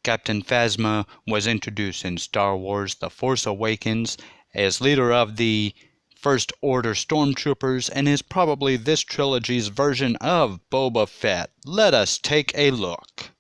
Captain Phasma was introduced in Star Wars The Force Awakens as leader of the First Order Stormtroopers and is probably this trilogy's version of Boba Fett. Let us take a look.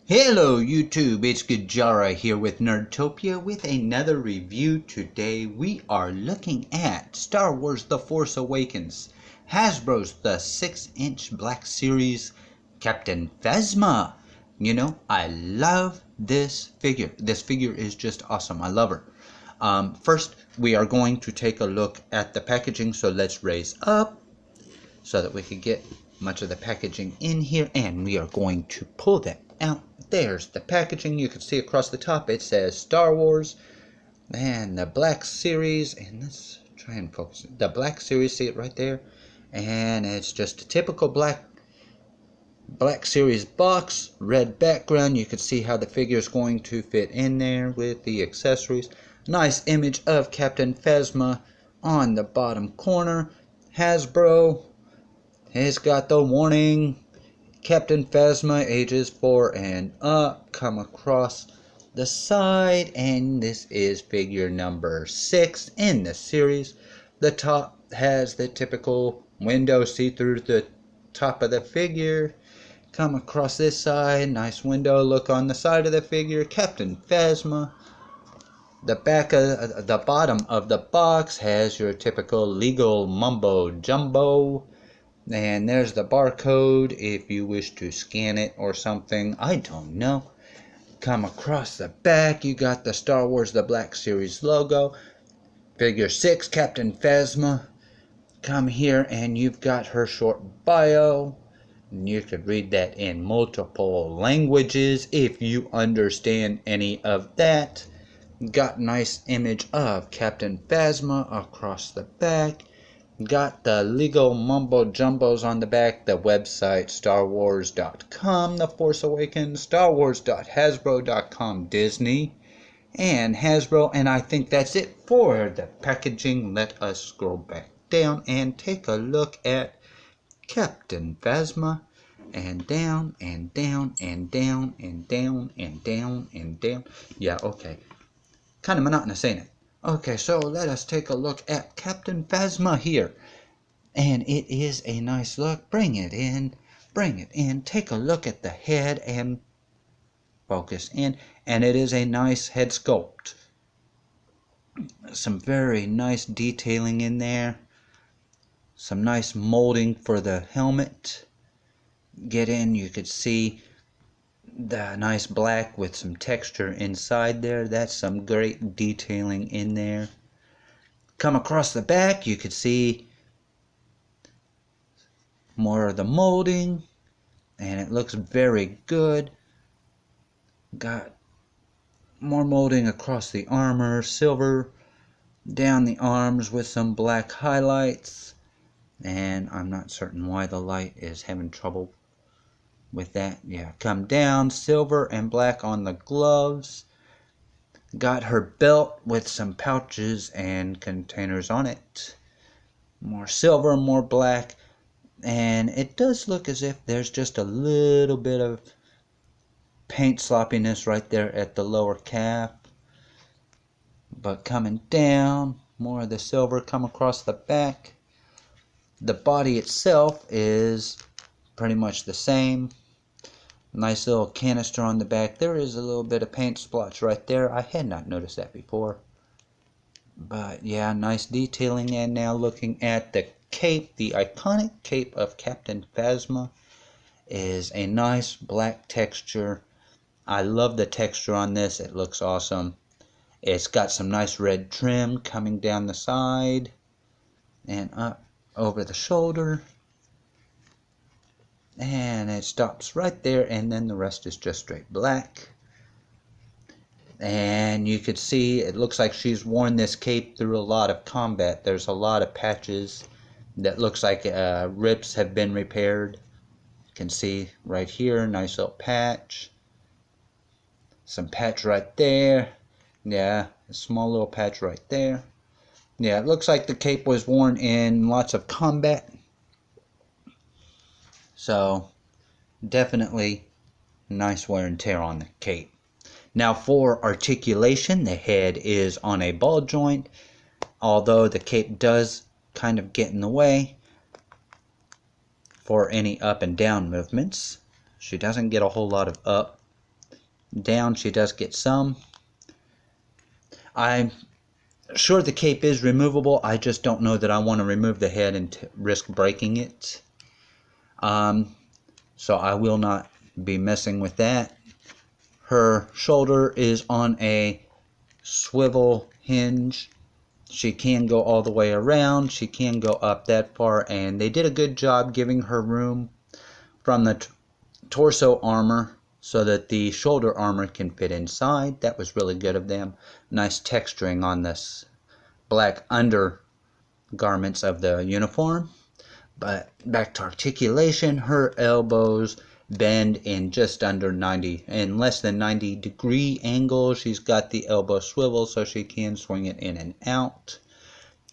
Hello YouTube, it's Gajara here with Nerdtopia with another review. Today we are looking at Star Wars The Force Awakens, Hasbro's the 6-inch Black Series Captain Phasma. You know, I love this figure. This figure is just awesome. I love her. First, we are going to take a look at the packaging, so let's raise up so that we can get much of the packaging in here, and we are going to pull that out. There's the packaging. You can see across the top it says Star Wars and the Black Series, and let's try and focus the Black Series. See it right there, and it's just a typical Black Series box, red background. You can see how the figure is going to fit in there with the accessories. Nice image of Captain Phasma on the bottom corner. Hasbro has got the warning, Captain Phasma ages 4 and up, come across the side, and this is figure number 6 in the series. The top has the typical window, see through the top of the figure. Come across this side, nice window, look on the side of the figure, Captain Phasma. The back of the bottom of the box has your typical legal mumbo jumbo. And there's the barcode if you wish to scan it or something. I don't know. Come across the back, you got the Star Wars The Black Series logo. Figure 6, Captain Phasma. Come here and you've got her short bio. And you could read that in multiple languages if you understand any of that. Got nice image of Captain Phasma across the back. Got the legal mumbo jumbos on the back, the website starwars.com, The Force Awakens, starwars.hasbro.com, Disney, and Hasbro, and I think that's it for the packaging. Let us scroll back down and take a look at Captain Phasma, and down, and down, and down, and down, and down, and down. Yeah, okay. Kind of monotonous, ain't it? Okay, so let us take a look at Captain Phasma here. And it is a nice look. Bring it in. Bring it in. Take a look at the head and focus in. And it is a nice head sculpt. Some very nice detailing in there. Some nice molding for the helmet. Get in, you could see the nice black with some texture inside there. That's some great detailing in there. Come across the back, you could see more of the molding, and it looks very good. Got more molding across the armor, silver down the arms with some black highlights, and I'm not certain why the light is having trouble with that. Yeah, come down, silver and black on the gloves. Got her belt with some pouches and containers on it. More silver, more black, and it does look as if there's just a little bit of paint sloppiness right there at the lower calf. But coming down, more of the silver come across the back. The body itself is pretty much the same. Nice little canister on the back. There is a little bit of paint splotch right there. I had not noticed that before. But yeah, nice detailing. And now looking at the cape, the iconic cape of Captain Phasma is a nice black texture. I love the texture on this. It looks awesome. It's got some nice red trim coming down the side and up over the shoulder. And it stops right there, and then the rest is just straight black. And you could see it looks like she's worn this cape through a lot of combat. There's a lot of patches that looks like rips have been repaired. You can see right here, nice little patch. Some patch right there. Yeah, A small little patch right there. Yeah, it looks like the cape was worn in lots of combat. So, definitely nice wear and tear on the cape. Now for articulation, the head is on a ball joint, although the cape does kind of get in the way for any up and down movements. She doesn't get a whole lot of up. Down she does get some. I'm sure the cape is removable. I just don't know that I want to remove the head and risk breaking it. So I will not be messing with that. Her shoulder is on a swivel hinge. She can go all the way around. She can go up that far, and they did a good job giving her room from the torso armor so that the shoulder armor can fit inside. That was really good of them. Nice texturing on this black undergarments of the uniform. But back to articulation, her elbows bend in just under 90, in less than 90-degree angle. She's got the elbow swivel so she can swing it in and out.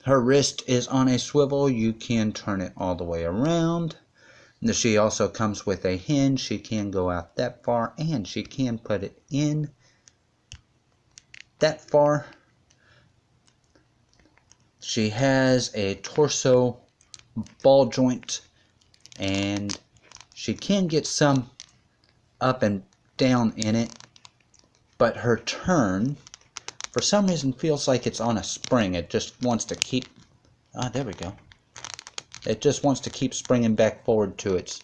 Her wrist is on a swivel. You can turn it all the way around. She also comes with a hinge. She can go out that far, and she can put it in that far. She has a torso ball joint, and she can get some up and down in it, but her turn for some reason feels like it's on a spring. It just wants to keep, there we go. It just wants to keep springing back forward to its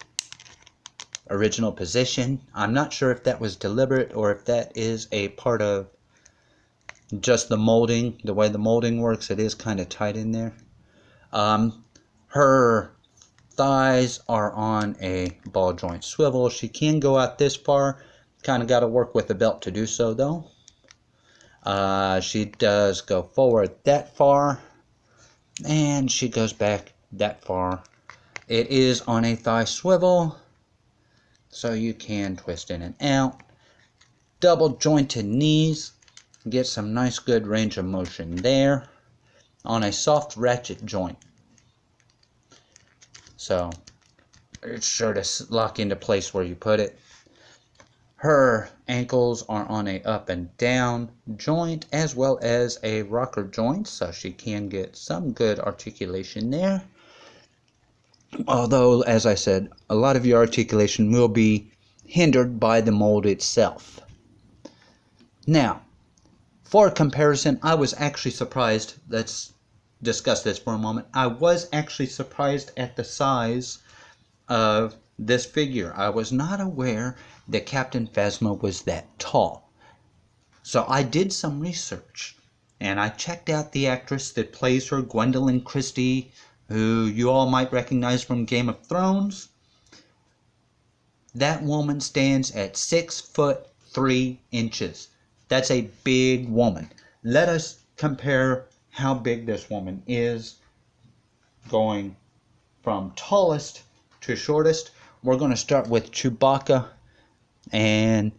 original position. I'm not sure if that was deliberate or if that is a part of just the molding, the way the molding works. It is kind of tight in there. Her thighs are on a ball joint swivel. She can go out this far. Kind of got to work with the belt to do so, though. She does go forward that far, and she goes back that far. It is on a thigh swivel, so you can twist in and out. Double jointed knees. Get some nice good range of motion there. On a soft ratchet joint. So it's sure to lock into place where you put it. Her ankles are on a up and down joint as well as a rocker joint, so she can get some good articulation there. Although, as I said, a lot of your articulation will be hindered by the mold itself. Now, for comparison, I was actually surprised. Let's discuss this for a moment. I was actually surprised at the size of this figure. I was not aware that Captain Phasma was that tall. So I did some research, and I checked out the actress that plays her, Gwendolyn Christie, who you all might recognize from Game of Thrones. That woman stands at 6'3". That's a big woman. Let us compare how big this woman is, going from tallest to shortest. We're going to start with Chewbacca, and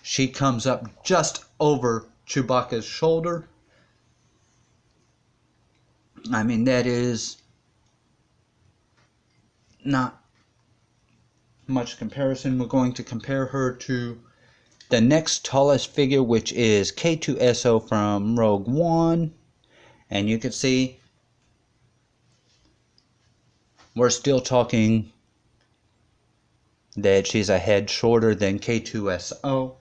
she comes up just over Chewbacca's shoulder. I mean, that is not much comparison. We're going to compare her to the next tallest figure, which is K2SO from Rogue One. And you can see we're still talking that she's a head shorter than K2SO.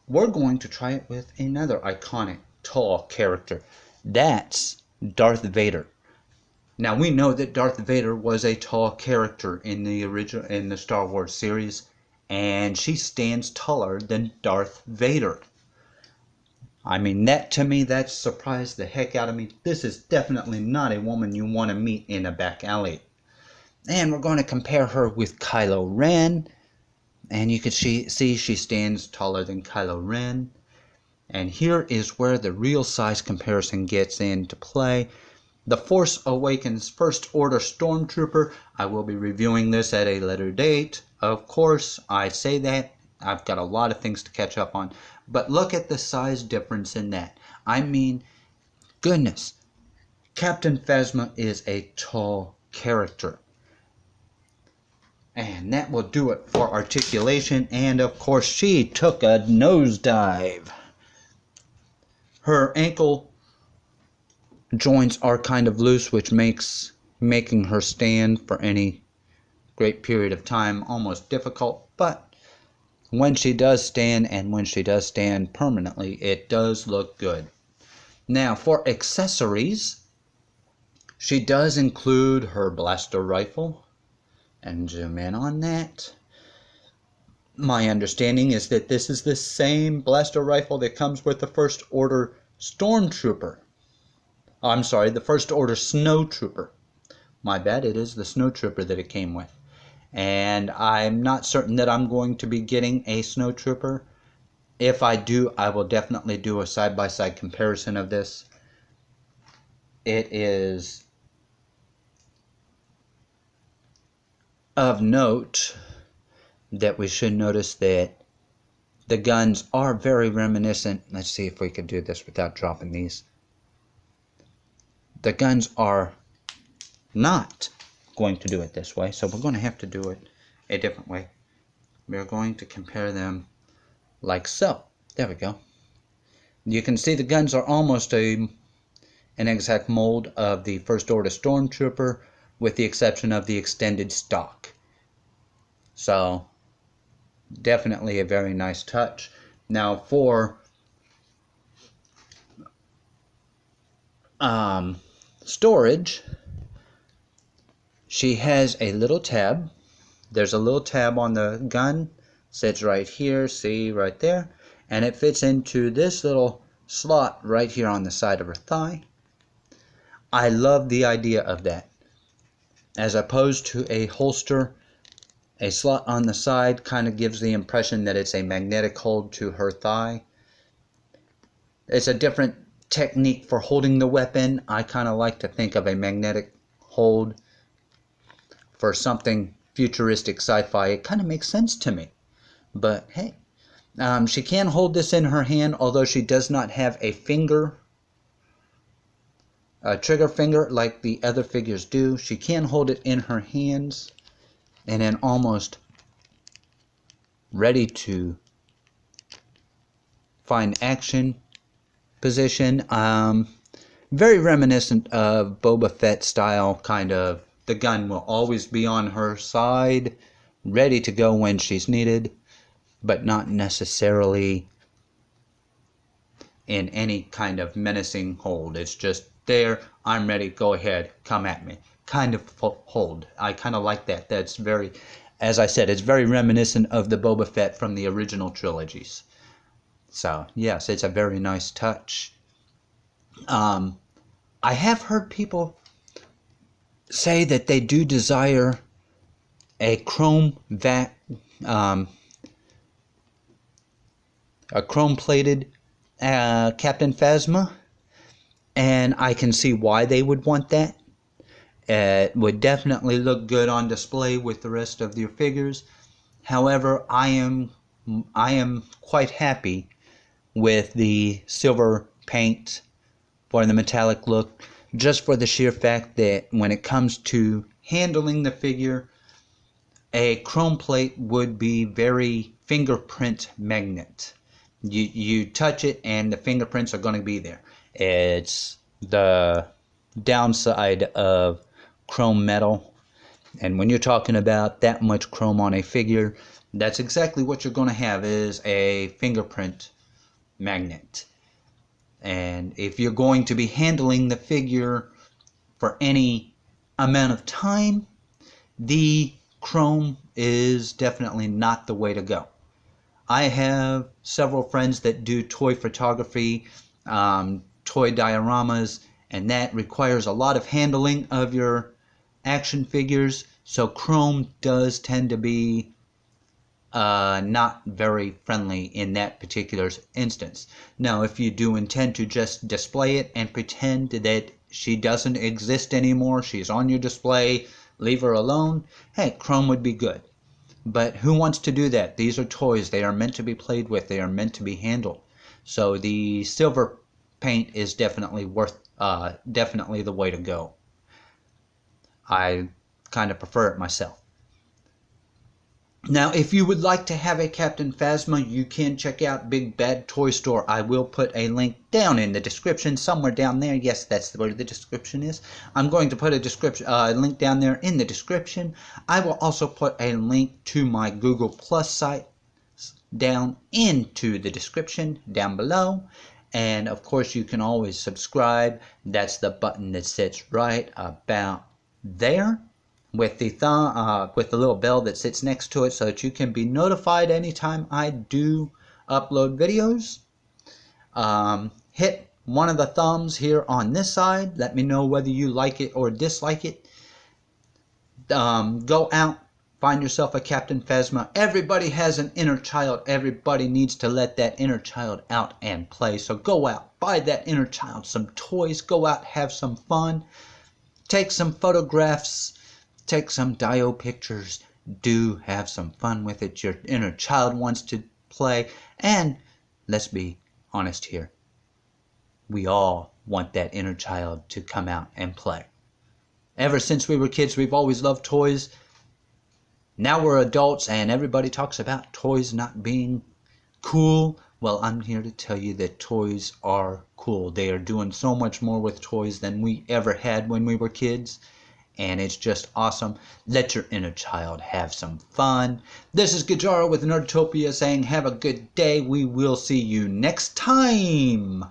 We're going to try it with another iconic tall character. That's Darth Vader. Now we know that Darth Vader was a tall character in the Star Wars series, and she stands taller than Darth Vader. I mean, that to me, that surprised the heck out of me. This is definitely not a woman you want to meet in a back alley. And we're going to compare her with Kylo Ren. And you can see she stands taller than Kylo Ren. And here is where the real size comparison gets into play. The Force Awakens First Order Stormtrooper. I will be reviewing this at a later date. Of course, I say that I've got a lot of things to catch up on. But look at the size difference in that. I mean, goodness. Captain Phasma is a tall character. And that will do it for articulation. And of course, she took a nosedive. Her ankle joints are kind of loose, which makes making her stand for any great period of time almost difficult. But when she does stand, and when she does stand permanently, it does look good. Now, for accessories, she does include her blaster rifle. And zoom in on that. My understanding is that this is the same blaster rifle that comes with the First Order Stormtrooper. I'm sorry, the First Order Snowtrooper. My bad, it is the Snowtrooper that it came with. And I'm not certain that I'm going to be getting a Snowtrooper. If I do, I will definitely do a side-by-side comparison of this. It is of note that we should notice that the guns are very reminiscent. Let's see if we can do this without dropping these. The guns are not going to do it this way, so we're going to have to do it a different way. We're going to compare them like so. There we go. You can see the guns are almost an exact mold of the First Order Stormtrooper, with the exception of the extended stock. So, definitely a very nice touch. Now, for storage, she has a little tab. There's a little tab on the gun. Sits right here, see, right there. And it fits into this little slot right here on the side of her thigh. I love the idea of that. As opposed to a holster, a slot on the side kind of gives the impression that it's a magnetic hold to her thigh. It's a different technique for holding the weapon. I kind of like to think of a magnetic hold for something futuristic sci-fi. It kind of makes sense to me. But hey, she can hold this in her hand, although she does not have a finger, a trigger finger like the other figures do. She can hold it in her hands and then almost ready to find action position. Very reminiscent of Boba Fett style, kind of. The gun will always be on her side, ready to go when she's needed, but not necessarily in any kind of menacing hold. It's just there, I'm ready, go ahead, come at me. Kind of hold. I kind of like that. That's very, as I said, it's very reminiscent of the Boba Fett from the original trilogies. So, yes, it's a very nice touch. I have heard people say that they do desire a chrome plated Captain Phasma, and I can see why they would want that. It would definitely look good on display with the rest of your figures. However, I am quite happy with the silver paint for the metallic look, just for the sheer fact that when it comes to handling the figure, a chrome plate would be very fingerprint magnet. You touch it and the fingerprints are going to be there. It's the downside of chrome metal, and when you're talking about that much chrome on a figure, that's exactly what you're going to have, is a fingerprint magnet. And if you're going to be handling the figure for any amount of time, the chrome is definitely not the way to go. I have several friends that do toy photography, toy dioramas, and that requires a lot of handling of your action figures, so chrome does tend to be not very friendly in that particular instance. Now, if you do intend to just display it and pretend that she doesn't exist anymore, she's on your display, leave her alone, hey, chrome would be good. But who wants to do that? These are toys. They are meant to be played with. They are meant to be handled. So the silver paint is definitely definitely the way to go. I kind of prefer it myself. Now, if you would like to have a Captain Phasma, you can check out Big Bad Toy Store. I will put a link down in the description, somewhere down there. Yes, that's where the description is. I'm going to put a link down there in the description. I will also put a link to my Google Plus site down into the description down below. And of course, you can always subscribe. That's the button that sits right about there, with the little bell that sits next to it, so that you can be notified anytime I do upload videos. Hit one of the thumbs here on this side. Let me know whether you like it or dislike it. Go out, find yourself a Captain Phasma. Everybody has an inner child. Everybody needs to let that inner child out and play. So go out, buy that inner child some toys. Go out, have some fun. Take some photographs. Take some dio pictures. Do have some fun with it. Your inner child wants to play. And let's be honest here. We all want that inner child to come out and play. Ever since we were kids, we've always loved toys. Now we're adults and everybody talks about toys not being cool. Well, I'm here to tell you that toys are cool. They are doing so much more with toys than we ever had when we were kids. And it's just awesome. Let your inner child have some fun. This is Gajara with Nerdtopia saying have a good day. We will see you next time.